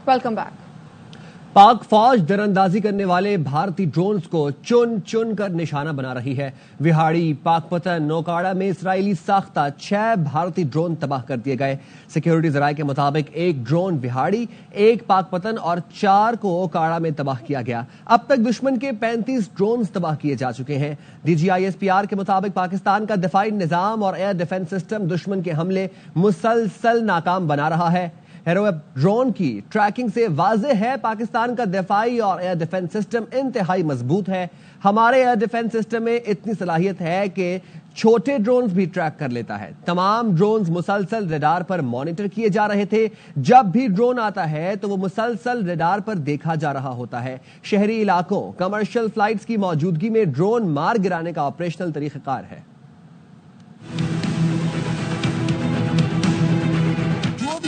Welcome back. पाक फौज दरअंदाजी करने वाले भारतीय ड्रोन्स को चुन चुन कर निशाना बना रही है। विहाड़ी, पाकपतन, नौकाड़ा में इसराइली साख्ता 6 भारतीय ड्रोन तबाह कर दिए गए। सिक्योरिटी जराये के मुताबिक 1 ड्रोन विहाड़ी, 1 पाकपतन और 4 को ओकाड़ा में तबाह किया गया। अब तक दुश्मन के 35 ड्रोन तबाह किए जा चुके हैं। DGISPR के मुताबिक पाकिस्तान का दिफाई निजाम और एयर डिफेंस सिस्टम दुश्मन के हमले मुसलसल नाकाम बना रहा है। हेरो ड्रोन की ट्रैकिंग से वाज़ेह है पाकिस्तान का दिफाई और एयर डिफेंस सिस्टम इंतहाई मजबूत है। हमारे एयर डिफेंस सिस्टम में इतनी सलाहियत है कि छोटे ड्रोन्स भी ट्रैक कर लेता है। तमाम ड्रोन्स मुसलसल रडार पर मॉनिटर किए जा रहे थे। जब भी ड्रोन आता है तो वो मुसलसल रडार पर देखा जा रहा होता है। शहरी इलाकों, कमर्शियल फ्लाइट्स की मौजूदगी में ड्रोन मार गिराने का ऑपरेशनल तरीक़ाकार है।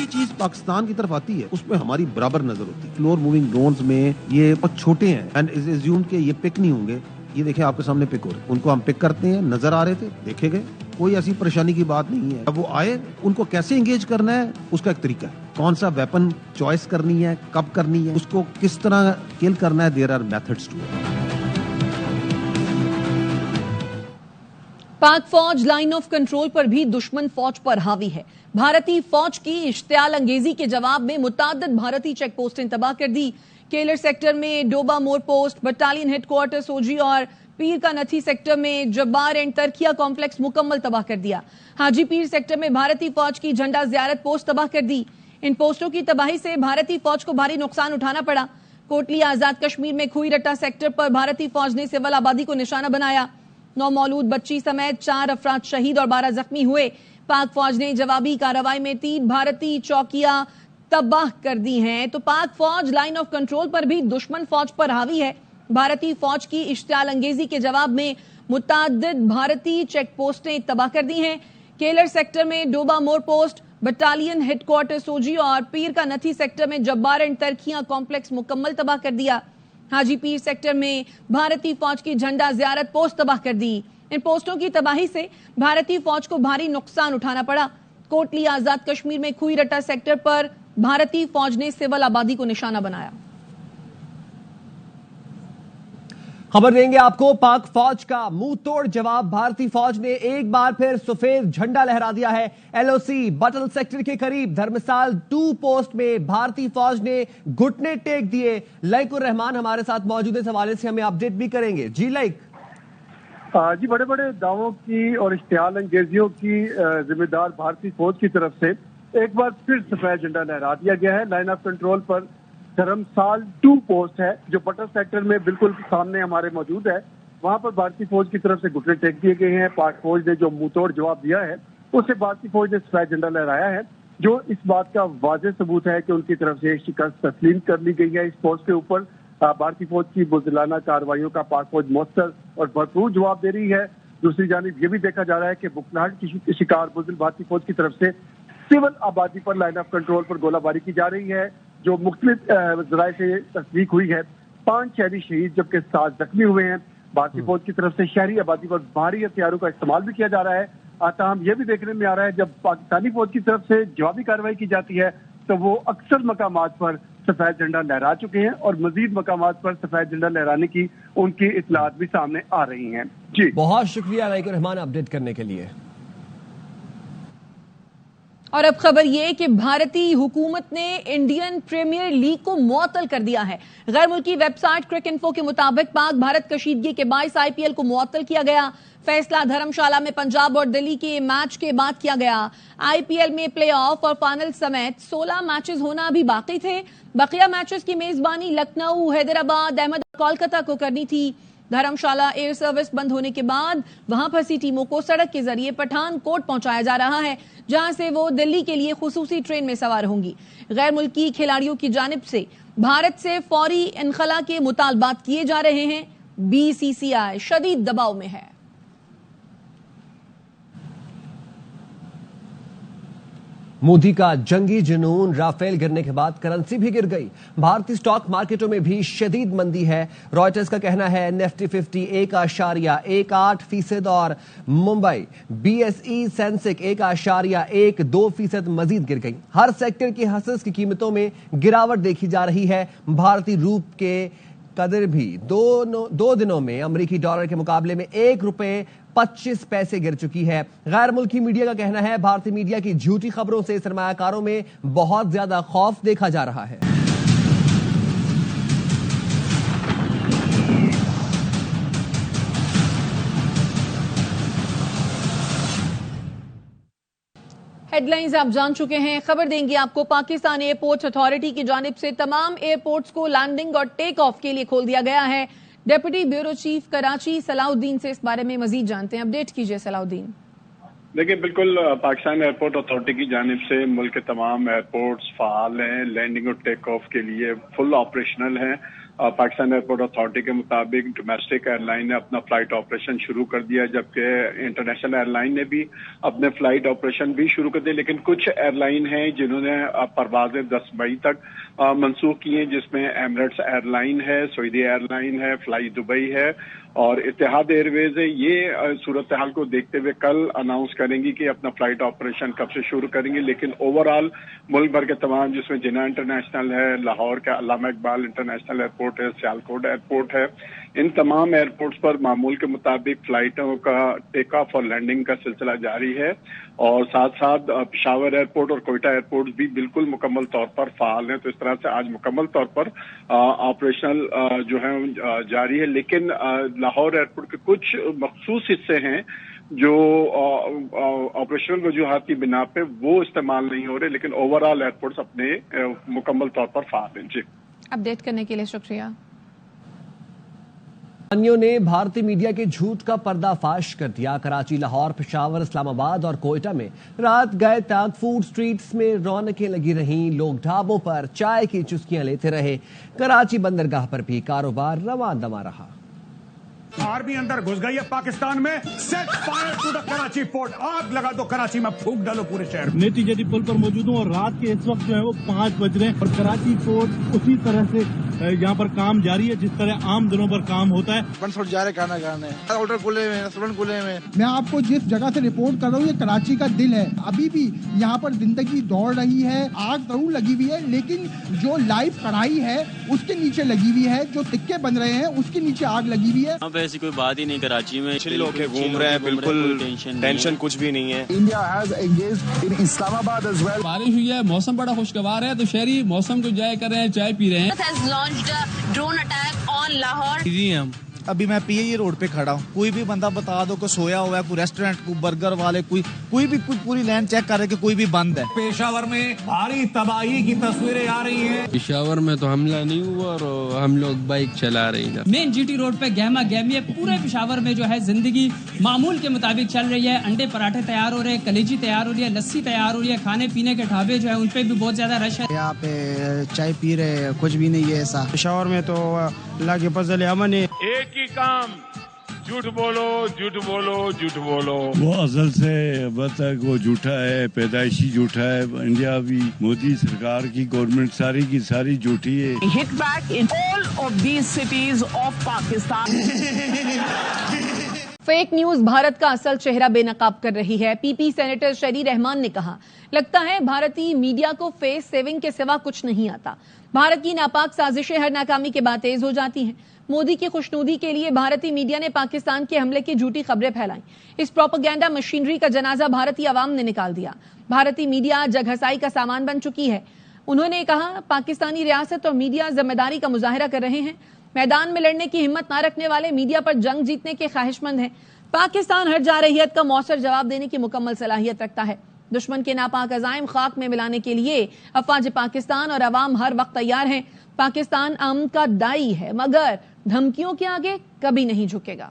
चीज पाकिस्तान की तरफ आती है उसमें हमारी बराबर नजर होती है। फ्लोर मूविंग ड्रोन्स में ये बहुत छोटे हैं एंड इज एज्यूम्ड कि ये पिक नहीं होंगे। ये देखिए आपके सामने पिक हो रहे हैं, उनको हम पिक करते हैं, नजर आ रहे थे, देखे गए, कोई ऐसी परेशानी की बात नहीं है। अब वो आए, उनको कैसे एंगेज करना है उसका एक तरीका है। कौन सा वेपन चॉइस करनी है, कब करनी है, उसको किस तरह किल करना है, there are methods to it. Pak फौज लाइन ऑफ कंट्रोल पर भी दुश्मन फौज पर हावी है। भारतीय फौज की इश्तियाल अंगेजी के जवाब में मुताद्दिद भारतीय चेक पोस्टें तबाह कर दी। केलर सेक्टर में डोबा मोर पोस्ट, बटालियन हेडक्वार्टर सोजी और पीर का नथी सेक्टर में जब्बार एंड तरकिया कॉम्प्लेक्स मुकम्मल तबाह कर दिया। हाजी पीर सेक्टर में भारतीय फौज की झंडा जियारत पोस्ट तबाह कर दी। इन पोस्टों की तबाही से भारतीय फौज को भारी नुकसान उठाना पड़ा। कोटली आजाद कश्मीर में खुई रट्टा सेक्टर पर भारतीय फौज ने सिविल आबादी को निशाना बनाया। 9 मौलूद बच्ची समेत 4 अफराद शहीद और 12 जख्मी हुए। पाक फौज ने जवाबी कार्रवाई में 3 भारतीय चौकियां तबाह कर दी हैं। तो पाक फौज लाइन ऑफ कंट्रोल पर भी दुश्मन फौज पर हावी है। भारतीय फौज की इश्तियाल अंगेजी के जवाब में मुताद्दिद भारतीय चेक पोस्टें तबाह कर दी हैं। केलर सेक्टर में डोबा मोर पोस्ट, बटालियन हेडक्वार्टर सोजी और पीर का नथी सेक्टर में जब्बार एंड तरखियां कॉम्प्लेक्स मुकम्मल तबाह कर दिया। हाजी पीर सेक्टर में भारतीय फौज की झंडा जियारत पोस्ट तबाह कर दी। इन पोस्टों की तबाही से भारतीय फौज को भारी नुकसान उठाना पड़ा। कोटली आजाद कश्मीर में खुई रट्टा सेक्टर पर भारतीय फौज ने सिविल आबादी को निशाना बनाया। खबर देंगे आपको, पाक फौज का मुंह तोड़ जवाब भारतीय फौज ने एक बार फिर सफेद झंडा लहरा दिया है। LOC बटल सेक्टर के करीब धर्मसाल 2 पोस्ट में भारतीय फौज ने घुटने टेक दिए। लाइकुर रहमान हमारे साथ मौजूद है, इस हवाले से हमें अपडेट भी करेंगे। जी लाइक। जी, बड़े बड़े दावों की और इश्तियाल अंगेजियों की जिम्मेदार भारतीय फौज की तरफ से एक बार फिर सफेद झंडा लहरा दिया गया है। लाइन ऑफ कंट्रोल पर धर्मसाल 2 पोस्ट है जो बटल सेक्टर में बिल्कुल सामने हमारे मौजूद है। वहां पर भारतीय फौज की तरफ से घुटने टेक दिए गए हैं। पाक फौज ने जो मुंहतोड़ जवाब दिया है उससे भारतीय फौज ने सफेद झंडा लहराया है, जो इस बात का वाज़ेह सबूत है कि उनकी तरफ से शिकस्त तस्लीम कर ली गई है। इस पोस्ट के ऊपर भारतीय फौज की बुज़दिलाना कार्रवाइयों का पाक फौज मौसर और भरपूर जवाब दे रही है। दूसरी जानिब ये भी देखा जा रहा है कि बुखलाहट की शिकार बुज़दिल भारतीय फौज की तरफ से सिविल आबादी पर लाइन ऑफ कंट्रोल पर गोलाबारी की जा रही है, जो मुख्तलिफ जराये से तस्दीक हुई है। 5 शहरी शहीद जबकि 7 जख्मी हुए हैं। भारतीय फौज की तरफ से शहरी आबादी पर भारी हथियारों का इस्तेमाल भी किया जा रहा है। ताहम यह भी देखने में आ रहा है जब पाकिस्तानी फौज की तरफ से जवाबी कार्रवाई की जाती है तो वो अक्सर मकामात पर सफेद झंडा लहरा चुके हैं और मजीद मकामात पर सफेद झंडा लहराने की उनकी इतलात भी सामने आ रही हैं। जी, बहुत शुक्रिया लाइकुर रहमान अपडेट करने के लिए। और अब खबर यह कि भारतीय हुकूमत ने इंडियन प्रीमियर लीग को मुअत्तल कर दिया है। गैर मुल्की वेबसाइट क्रिकइंफो के मुताबिक पाक भारत कशीदगी के बायस IPL को मुअत्तल किया गया। फैसला धर्मशाला में पंजाब और दिल्ली के मैच के बाद किया गया। IPL में प्ले ऑफ और फाइनल समेत 16 मैचेस होना अभी बाकी थे। बकिया मैचेस की मेजबानी लखनऊ, हैदराबाद, अहमदाबाद, कोलकाता को करनी थी। धर्मशाला एयर सर्विस बंद होने के बाद वहां फंसी टीमों को सड़क के जरिए पठानकोट पहुंचाया जा रहा है, जहां से वो दिल्ली के लिए खुसूसी ट्रेन में सवार होंगी। गैर मुल्की खिलाड़ियों की जानिब से भारत से फौरी इनखला के मुतालबात किए जा रहे हैं। BCCI शदीद दबाव में है। मोदी का जंगी जुनून, राफेल गिरने के बाद करंसी भी गिर गई। भारतीय स्टॉक मार्केटों में भी शदीद मंदी है। रॉयटर्स का कहना है निफ्टी 50 1.18% और मुंबई BSE सेंसेक्स 1.12% मजीद गिर गई। हर सेक्टर की हसस की कीमतों में गिरावट देखी जा रही है। भारतीय रूप के कदर भी दो दिनों में अमेरिकी डॉलर के मुकाबले में ₹1.25 गिर चुकी है। गैर मुल्की मीडिया का कहना है भारतीय मीडिया की झूठी खबरों से सरमायाकारों में बहुत ज्यादा खौफ देखा जा रहा है। हेडलाइंस आप जान चुके हैं। खबर देंगे आपको पाकिस्तान एयरपोर्ट्स अथॉरिटी की जानिब से तमाम एयरपोर्ट्स को लैंडिंग और टेक ऑफ के लिए खोल दिया गया है। Deputy bureau chief Karachi Salahuddin से इस बारे में मजीद जानते हैं। अपडेट कीजिए सलाउद्दीन। देखिए, बिल्कुल पाकिस्तान एयरपोर्ट अथॉरिटी की जानिब से मुल्क के तमाम एयरपोर्ट्स फाल हैं, लैंडिंग और टेक ऑफ के लिए फुल ऑपरेशनल हैं। पाकिस्तान एयरपोर्ट अथॉरिटी के मुताबिक डोमेस्टिक एयरलाइन ने अपना फ्लाइट ऑपरेशन शुरू कर दिया, जबकि इंटरनेशनल एयरलाइन ने भी अपने फ्लाइट ऑपरेशन भी शुरू कर दिए। लेकिन कुछ एयरलाइन हैं जिन्होंने परवाजें 10 मई तक मनसूख की हैं, जिसमें एमिरेट्स एयरलाइन है, सऊदी एयरलाइन है, फ्लाई दुबई है और इत्तेहाद एयरवेज है। ये सूरत हाल को देखते हुए कल अनाउंस करेंगी कि अपना फ्लाइट ऑपरेशन कब से शुरू करेंगे। लेकिन ओवरऑल मुल्क भर के तमाम, जिसमें जिन्ना इंटरनेशनल है, लाहौर का अल्लामा इकबाल इंटरनेशनल एयरपोर्ट है, सियालकोट एयरपोर्ट है, इन तमाम एयरपोर्ट्स पर मामूल के मुताबिक फ्लाइटों का टेक ऑफ और लैंडिंग का सिलसिला जारी है। और साथ साथ पेशावर एयरपोर्ट और कोयटा एयरपोर्ट भी बिल्कुल मुकम्मल तौर पर फाल हैं। तो इस तरह से आज मुकम्मल तौर पर ऑपरेशनल जो है जारी है। लेकिन लाहौर एयरपोर्ट के कुछ मखसूस हिस्से हैं जो ऑपरेशनल वजूहात की बिना पे वो इस्तेमाल नहीं हो रहे, लेकिन ओवरऑल एयरपोर्ट्स अपने मुकम्मल तौर पर फाल हैं। जी, अपडेट करने के लिए शुक्रिया। अन्यों ने भारतीय मीडिया के झूठ का पर्दाफाश कर दिया। कराची, लाहौर, पेशावर, इस्लामाबाद और कोयटा में रात गए तक फूड स्ट्रीट्स में रौनकें लगी रहीं। लोग ढाबों पर चाय की चुस्कियां लेते रहे। कराची बंदरगाह पर भी कारोबार रवां दमा रहा। आर्मी अंदर घुस गई है पाकिस्तान में। Set fire to the Karachi port. आग लगा दो कराची में, फूंक डालो पूरे शहर। नेटी जेटी पुल पर मौजूद हूँ और रात के इस वक्त जो है वो 5 बज रहे हैं और कराची पोर्ट उसी तरह से यहाँ पर काम जारी है जिस तरह आम दिनों पर काम होता है। जा रहे खाना खाने, होटल खुले हुए, रेस्टोरेंट खुले हुए। मैं आपको जिस जगह से रिपोर्ट कर रहा हूँ ये कराची का दिल है। अभी भी यहाँ पर जिंदगी दौड़ रही है। आग जरूर लगी हुई है, लेकिन जो लाइव कढ़ाई है उसके नीचे लगी हुई है, जो टिक्के बन रहे हैं उसके नीचे आग लगी हुई है। ऐसी कोई बात ही नहीं कराची में। लोग घूम रहे हैं, बिल्कुल टेंशन कुछ भी नहीं है। India has engaged in Islamabad as well. बारिश हुई है, मौसम बड़ा खुशगवार है, तो शहरी मौसम को एंजॉय कर रहे हैं, चाय पी रहे हैं। Drone attack on Lahore. जी हम अभी मैं PAE रोड पे खड़ा हूँ। कोई भी बंदा बता दो को सोया हुआ है, कोई रेस्टोरेंट, कोई बर्गर वाले, कोई भी पूरी लाइन चेक कर रहे कि कोई भी बंद है। पेशावर में भारी तबाही की तस्वीरें आ रही हैं। पेशावर में तो हमला नहीं हुआ और हम लोग बाइक चला रहे हैं। मेन GT रोड पे गहमा गहमी है। पूरे पेशावर में जो है जिंदगी मामूल के मुताबिक चल रही है। अंडे पराठे तैयार हो रहे हैं, कलेजी तैयार हो रही है, लस्सी तैयार हो रही है। खाने पीने के ढाबे जो है उन पे भी बहुत ज्यादा रश है। यहाँ पे चाय पी रहे, कुछ भी नहीं है ऐसा। पेशावर में तो अल्लाह के फजल अमन है। एक ही काम, झूठ बोलो, झूठ बोलो, झूठ बोलो। वो अजल से अब तक वो झूठा है, पैदाइशी झूठा है। इंडिया भी मोदी सरकार की गवर्नमेंट सारी की सारी झूठी है। Hit back in all of these cities of Pakistan. Fake news Bharat का असल चेहरा बेनकाब कर रही है। PP सेनेटर शरी रहमान ने कहा, लगता है भारतीय मीडिया को फेस सेविंग के सिवा कुछ नहीं आता। भारत की नापाक साजिशें हर नाकामी के बाद तेज हो जाती हैं। मोदी की खुशनुदी के लिए भारतीय मीडिया ने पाकिस्तान के हमले की झूठी खबरें फैलाई। इस प्रोपेगेंडा मशीनरी का जनाजा भारतीय अवाम ने निकाल दिया। भारतीय मीडिया जगहसाई का सामान बन चुकी है। उन्होंने कहा, पाकिस्तानी रियासत और मीडिया जिम्मेदारी का मुजाहिरा कर रहे हैं। मैदान में लड़ने की हिम्मत न रखने वाले मीडिया पर जंग जीतने के ख्वाहिशमंद हैं। पाकिस्तान हर जारहियत का मौसर जवाब देने की मुकम्मल सलाहियत रखता है। दुश्मन के नापाक अज़ाइम खाक में मिलाने के लिए अफवाज पाकिस्तान और अवाम हर वक्त तैयार हैं। पाकिस्तान अमन का दाई है, मगर धमकियों के आगे कभी नहीं झुकेगा।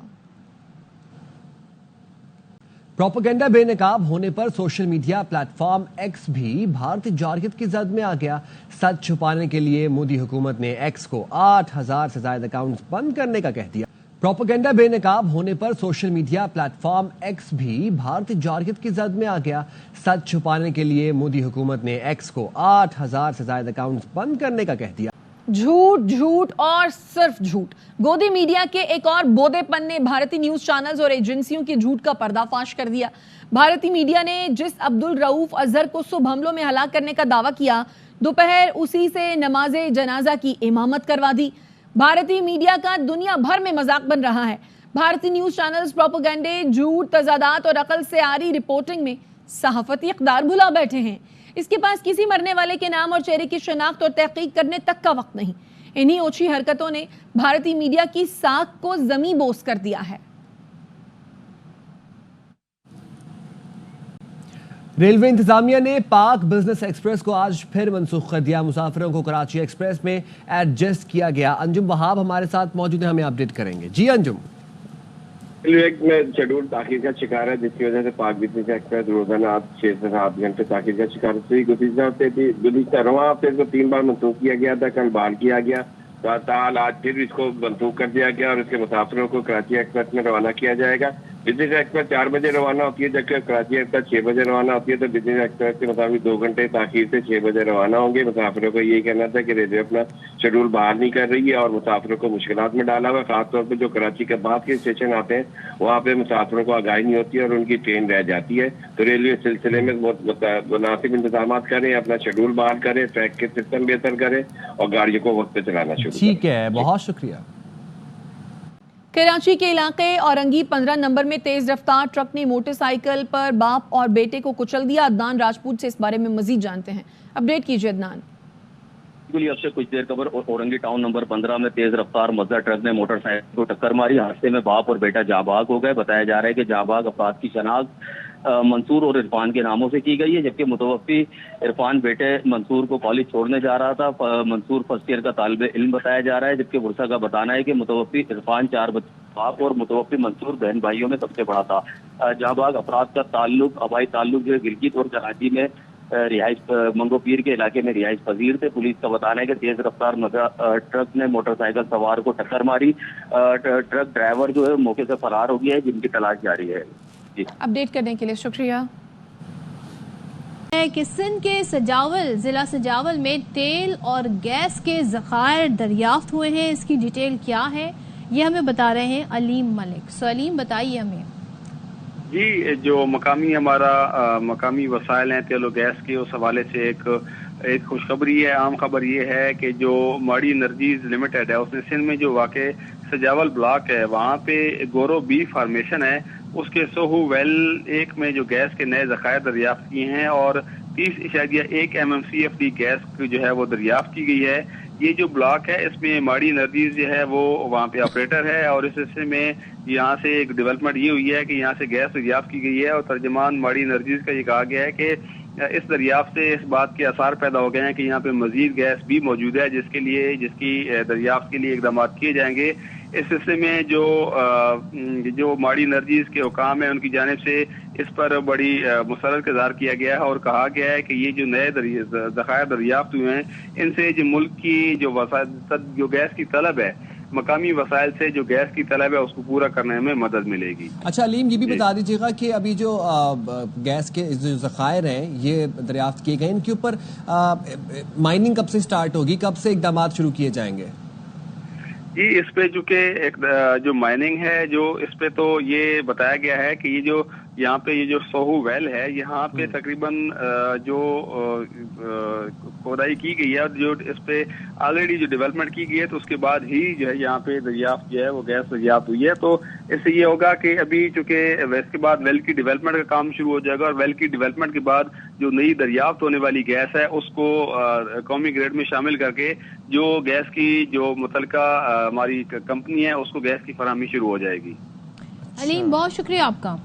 प्रोपेगेंडा बेनकाब होने पर सोशल मीडिया प्लेटफॉर्म X भी भारतीय जारहियत की जद में आ गया। सच छुपाने के लिए मोदी हुकूमत ने X को 8000 से ज्यादा अकाउंट्स बंद करने का कह दिया। प्रोपेगेंडा बेनकाब होने पर सोशल मीडिया प्लेटफॉर्म एक्स भी भारतीय जारहियत की जद में आ गया। सच छुपाने के लिए मोदी हुकूमत ने एक्स को 8,000 से ज्यादा अकाउंट्स बंद करने का कह दिया। झूठ झूठ और सिर्फ झूठ। गोदी मीडिया के एक और बोधेपन ने भारतीय न्यूज चैनल्स और एजेंसियों के झूठ का पर्दाफाश कर दिया। भारतीय मीडिया ने जिस अब्दुल रऊफ अजहर को सुबह हमलों में हलाक करने का दावा किया, दोपहर उसी से नमाजे जनाजा की इमामत करवा दी। भारतीय मीडिया का दुनिया भर में मजाक बन रहा है। भारतीय न्यूज चैनल्स प्रोपेगेंडे, झूठ, तजादात और अकल से आरी रिपोर्टिंग में सहाफती इक़्तिदार भुला बैठे हैं। इसके पास किसी मरने वाले के नाम और चेहरे की शनाख्त और तहकीक करने तक का वक्त नहीं। इन्हीं ओछी हरकतों ने भारतीय मीडिया की साख को ज़मीं बोस कर दिया है। रेलवे इंतजामिया ने पाक बिजनेस एक्सप्रेस को आज फिर मनसूख कर दिया। मुसाफिरों को कराची एक्सप्रेस में एडजस्ट किया गया। अंजुम वहाब हमारे साथ मौजूद है, हमें अपडेट करेंगे। जी अंजुम। रेलवे में शेड्यूल ताखीर का शिकार है, जिसकी वजह से पाक बिजनेस एक्सप्रेस रोजाना 6 से 7 घंटे ताखीर का शिकार हुई। गुज़िश्ता रवां हफ्ते को 3 बार मनसूख किया गया था, कल बहाल किया गया। ताल आज फिर इसको मनसूख कर दिया गया और इसके मुसाफिरों को कराची एक्सप्रेस में रवाना किया जाएगा। बिजनेस एक्सप्रेस 4 बजे रवाना होती है, जबकि कराची एक्सप्रेस 6 बजे रवाना होती है। तो बिजनेस एक्सप्रेस के मुताबिक 2 घंटे ताखीर से 6 बजे रवाना होंगे। मुसाफिरों को यही कहना था कि रेलवे अपना शेड्यूल बाहर नहीं कर रही है और मुसाफिरों को मुश्किलात में डाला हुआ है। खासतौर पर जो कराची के बाद के स्टेशन आते हैं वहाँ पे मुसाफिरों को आगाही नहीं होती है और उनकी ट्रेन रह जाती है। तो रेलवे इस सिलसिले में मुनासिब इंतजाम करें, अपना शेड्यूल बाहर करें, ट्रैक के सिस्टम बेहतर करें और गाड़ियों को वक्त पे चलाना शुरू करें। ठीक है, बहुत शुक्रिया। कराची के इलाके औरंगी 15 नंबर में तेज रफ्तार ट्रक ने मोटरसाइकिल पर बाप और बेटे को कुचल दिया। अदनान राजपूत से इस बारे में मजीद जानते हैं। अपडेट कीजिए अदनान। अब से कुछ देर खबर औरंगी टाउन नंबर 15 में तेज रफ्तार मजदा ट्रक ने मोटरसाइकिल को टक्कर मारी। हादसे में बाप और बेटा जाबाग हो गए। बताया जा रहा है कि जाबाग अफराद की शनाख्त मंसूर और इरफान के नामों से की गई है, जबकि मुतवफ़ी इरफान बेटे मंसूर को कॉलेज छोड़ने जा रहा था। मंसूर फर्स्ट ईयर का तालिबे इल्म बताया जा रहा है, जबकि बुरसा का बताना है कि मुतवफ़ी इरफान 4 बाप और मुतवफ़ी मंसूर बहन भाइयों में सबसे बड़ा था। जाबाग अफराद का ताल्लुक अबाई ताल्लुक जो है गिलगित और कराची में रिहाइश मंगोपीर के इलाके में रिहाइश पजीर थे। पुलिस का बताना है कि तेज रफ्तार ट्रक ने मोटरसाइकिल सवार को टक्कर मारी। ट्रक ड्राइवर जो है मौके से फरार हो गया है, जिनकी तलाश जारी है। अपडेट करने के लिए शुक्रिया। कि सिंध के सजावल जिला सजावल में तेल और गैस के ज़खायर दरियाफ्त हुए हैं। इसकी डिटेल क्या है ये हमें बता रहे हैं अलीम मलिक। सो अलीम बताइए हमें। जी, जो मकामी वसाइल हैं तेल और गैस के, उस हवाले से एक खुशखबरी है। आम खबर ये है कि जो माड़ी एनर्जीज लिमिटेड है उसने सिंध में जो वाक़े सजावल ब्लॉक है वहाँ पे गोरो बी फार्मेशन है, उसके सोहू वेल 1 में जो गैस के नए ज़खायर दरियाफ्त किए हैं और 30.1 MMCFD गैस जो है वो दरियाफ्त की गई है। ये जो ब्लॉक है इसमें माड़ी एनर्जीज जो है वो वहाँ पे ऑपरेटर है और इस सिलसिले में यहाँ से एक डेवलपमेंट ये हुई है कि यहाँ से गैस दरियाफ्त की गई है और तर्जमान माड़ी एनर्जीज का ये कहा गया है कि इस दरियाफ्त से इस बात के आसार पैदा हो गए हैं कि यहाँ पे मजीद गैस भी मौजूद है, जिसकी दरियाफ्त के लिए इकदाम किए जाएंगे। इस सिलसिले में जो माड़ी एनर्जीज के हुकाम है उनकी जानिब से इस पर बड़ी मुसरत इज़हार किया गया है और कहा गया है कि ये जो नए ज़खायर दरियाफ्त हुए हैं इनसे जो मुल्क की जो गैस की तलब है, मकामी वसाइल से जो गैस की तलब है उसको पूरा करने में मदद मिलेगी। अच्छा अलीम, ये भी बता दीजिएगा कि अभी जो गैस के जो ज़खायर हैं ये दरियाफ्त किए गए, इनके ऊपर माइनिंग कब से स्टार्ट होगी, कब से इक़दाम शुरू किए जाएंगे? जी, इस पे चूंकि एक जो माइनिंग है जो इस पे तो ये बताया गया है कि ये जो यहाँ पे ये जो सोहू वेल है यहाँ पे तकरीबन जो खोदाई की गई है, जो इस पे ऑलरेडी जो डेवलपमेंट की गई है तो उसके बाद ही जो है यहाँ पे दरियाफ्त जो है वो गैस दरियाफ्त हुई है। तो इससे ये होगा कि अभी चूंकि इसके बाद वेल की डेवलपमेंट का काम शुरू हो जाएगा और वेल की डेवलपमेंट के बाद जो नई दरियाफ्त होने वाली गैस है उसको कौमी ग्रेड में शामिल करके जो गैस की जो मुतलका हमारी कंपनी है उसको गैस की फराहमी शुरू हो जाएगी। अलीम, बहुत शुक्रिया आपका।